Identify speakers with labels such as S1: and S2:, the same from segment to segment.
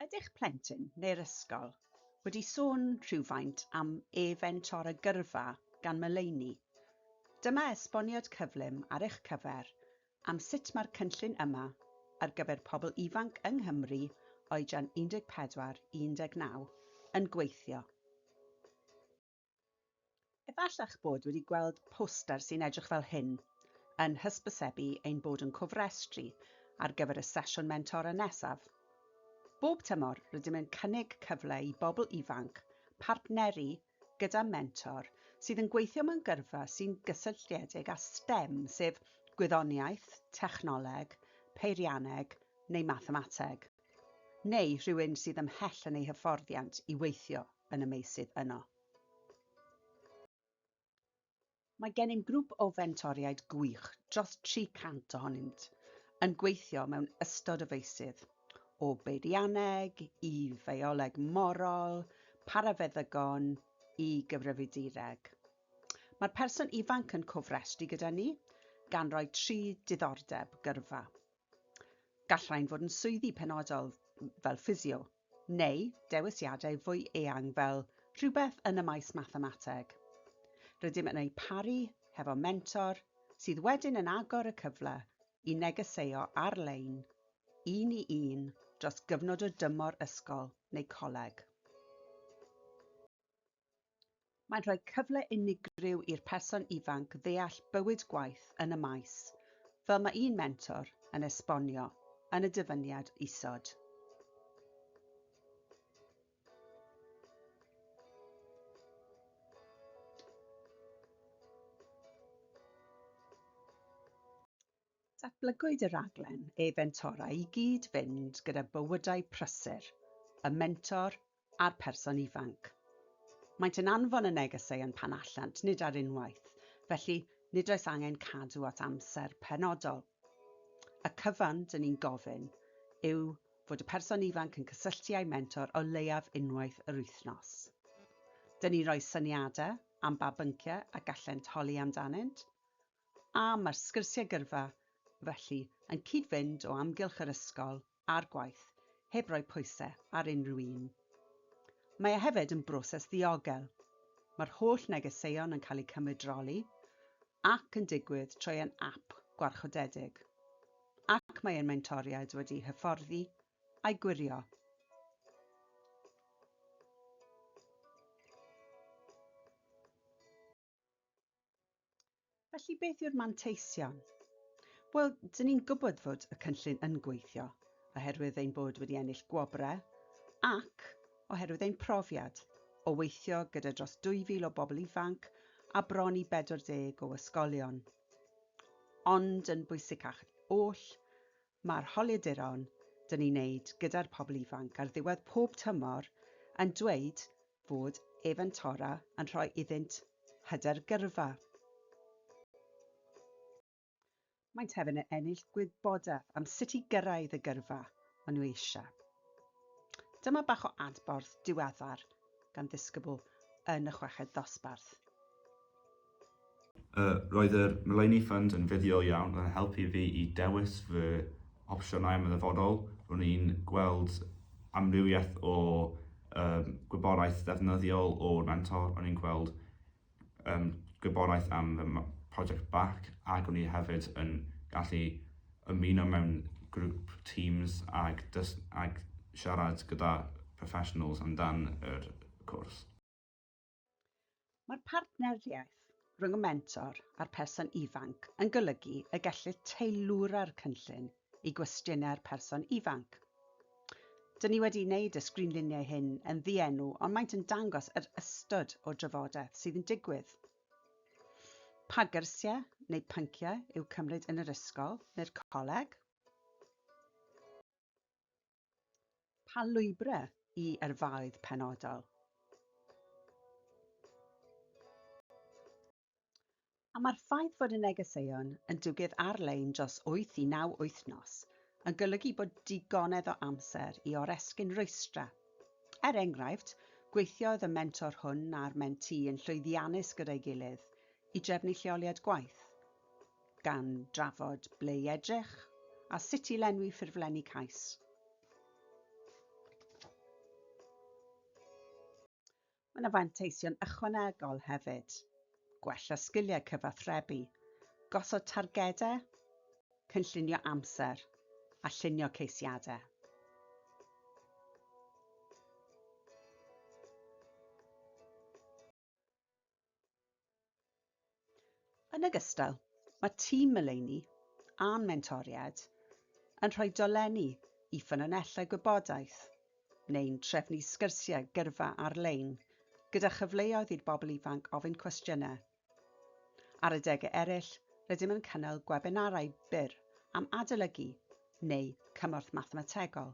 S1: Ydych plentyn neu'r ysgol wedi sôn rhywfaint am e-fentora gyrfa gan Mullany? Dyma esboniad cyflym ar eich cyfer am sut mae'r cynllun yma ar gyfer pobl ifanc yng Nghymru oedran 14 i 19 yn gweithio. Efallach bod wedi gweld poster sy'n edrych fel hyn yn hysbysebu ein bod yn cofrestru ar gyfer y sesiwn mentora nesaf. Bob tymor rydym yn cynnig cyfle i bobl ifanc partneri gyda'n mentor sydd yn gweithio mewn gyrfa sy'n gysylltiedig â STEM, sef gwyddoniaeth, technoleg, peirianneg neu mathemateg, neu rhywun sydd ymhell yn ei hyfforddiant i weithio yn y meysydd yno. Mae gennym grŵp o fentoriaid gwych dros 300 ohonynt yn gweithio mewn ystod y feysydd, o beirianneg i fioleg morol, parafeddygon i gyfrifiadureg. Mae'r person ifanc yn cofrestru gyda ni gan roi 3 diddordeb gyrfa. Gall rhain fod yn swyddi penodol fel ffisio, neu dewisiadau fwy eang fel rhywbeth yn y maes mathemateg. Rydym yn ei paru hefo mentor sydd wedyn yn agor y cyfle i negeseuo ar-lein 1 i 1 dros gyfnod o dymor ysgol neu coleg. Mae'n rhoi cyfle unigryw i'r person ifanc ddeall bywyd gwaith yn y maes, fel mae un mentor yn esbonio yn y dyfyniad isod. Datblygwyd y raglen e-fentora i gyd fynd gyda bywydau prysur, y mentor a'r person ifanc. Maent yn anfon y negeseuon pan allant, nid ar unwaith, felly nid oes angen cadw at amser penodol. Y cyfan dyn ni'n gofyn yw fod y person ifanc yn cysylltu â'i mentor o leiaf unwaith yr wythnos. Dyn ni'n rhoi syniadau am ba bynciau a gallent holi amdanynt, a mae'r sgyrsiau gyrfa felly yn cyd-fynd o amgylch yr ysgol a'r gwaith, heb roi pwysau ar unrhyw un. Mae e hefyd yn broses diogel. Mae'r holl negeseuon yn cael eu cymydroli ac yn digwydd trwy yn ap gwarchodedig. Ac mae ein mentoriaid wedi hyfforddi a'i gwirio. Felly beth yw'r Manteision? Wel, dyn ni'n gwybod fod y cynllun yn gweithio, oherwydd ein bod wedi ennill gwobrau, ac oherwydd ein profiad o weithio gyda dros 2,000 o bobl ifanc a bron i 40 o ysgolion. Ond yn bwysicach oll, mae'r holiaduron dyn ni'n neud gyda'r pobl ifanc ar ddiwedd pob tymor yn dweud fod e-fentora yn rhoi iddynt hyder gyrfa. Maent hefyd yn ennill gwybodaeth am sut i gyrraedd y gyrfa maen nhw eisiau. Dyma bach o adborth diweddar gan ddisgybl yn y chweched ddosbarth.
S2: Roedd yr Mullany Fund yn fuddiol iawn yn helpu fi i dewis fy opsiynau meddygol. Ro'n i'n gweld amrywiaeth o gwybodaeth ddefnyddiol o'r mentor. Ro'n i'n gweld gwybodaeth am y prosiect bac, ac o'n i hefyd yn gallu ymuno mewn grŵp teams ag siarad gyda professionals amdan yr cwrs.
S1: Mae'r partneriaeth rhwng y mentor a'r person ifanc yn golygu y gellir teilwra'r cynllun i gwestiynau'r person ifanc. Dyn ni wedi wneud y sgrinluniau hyn yn ddienw, ond maent yn dangos yr ystod o drafodaeth sydd yn digwydd. Pa gyrsiau neu pynciau yw cymryd yn yr ysgol neu'r coleg? Pa lwybrau i yrfaoedd penodol? A mae'r ffaith fod y negeseuon yn digwydd ar-lein dros 8 i 9 wythnos yn golygu bod digonedd o amser i oresgyn rhwystrau. Er enghraifft, gweithiodd y mentor hwn a'r mentee yn llwyddiannus gyda'i gilydd i drefnu lleoliad gwaith, gan drafod ble i edrych a sut i lenwi ffurflenni cais. Mae yna fanteision ychwanegol hefyd. Gwella sgiliau cyfathrebu, gosod targedau, cynllunio amser a llunio ceisiadau. Yn ogystal, mae tîm Mullany a'n mentoriaid yn rhoi dolenni i ffynonellau gwybodaeth neu'n trefnu sgyrsiau gyrfa ar-lein gyda chyfleoedd i'r bobl ifanc ofyn cwestiynau. Ar adegau eraill, rydym yn cynnal gwebinarau byr am adolygu neu cymorth mathemategol.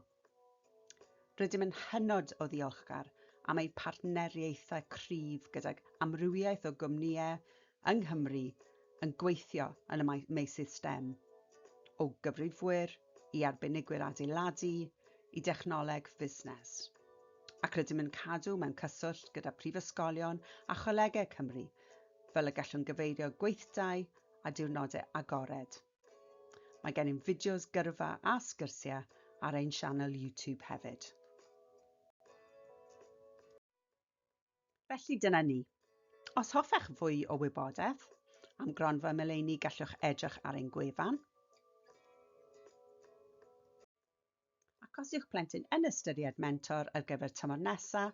S1: Rydym yn hynod o ddiolchgar am ei partneriaethau cryf gydag amrywiaeth o gwmnïau yng Nghymru yn gweithio yn y meysydd STEM, o gyfrifwyr i arbenigwyr adeiladu i dechnoleg fusnes. Ac rydym yn cadw mewn cyswllt gyda prifysgolion a cholegau Cymru fel y gallwn gyfeirio gweithdai a diwrnodau agored. Mae gennym fideos gyrfa a sgyrsiau ar ein sianel YouTube hefyd. Felly dyna ni. Os hoffech fwy o wybodaeth am gronfa Mullany, gallwch edrych ar ein gwefan. Ac os yw'ch plentyn yn ystyried mentor ar gyfer tymor nesaf,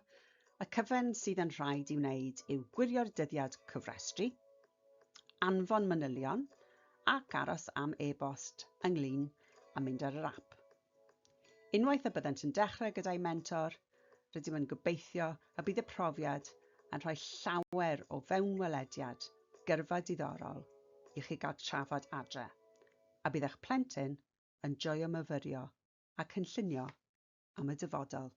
S1: y cyfan sydd yn rhaid i wneud yw gwirio'r dyddiad cyfrestru, anfon manylion ac aros am e-bost ynglyn â mynd ar yr ap. Unwaith y byddent yn dechrau gyda'i mentor, rydym yn gobeithio y bydd y profiad yn rhoi llawer o fewnwelediad gyrfa diddorol i chi gael trafod adre, a bydd eich plentyn yn joio myfyrio a cynllunio am y dyfodol.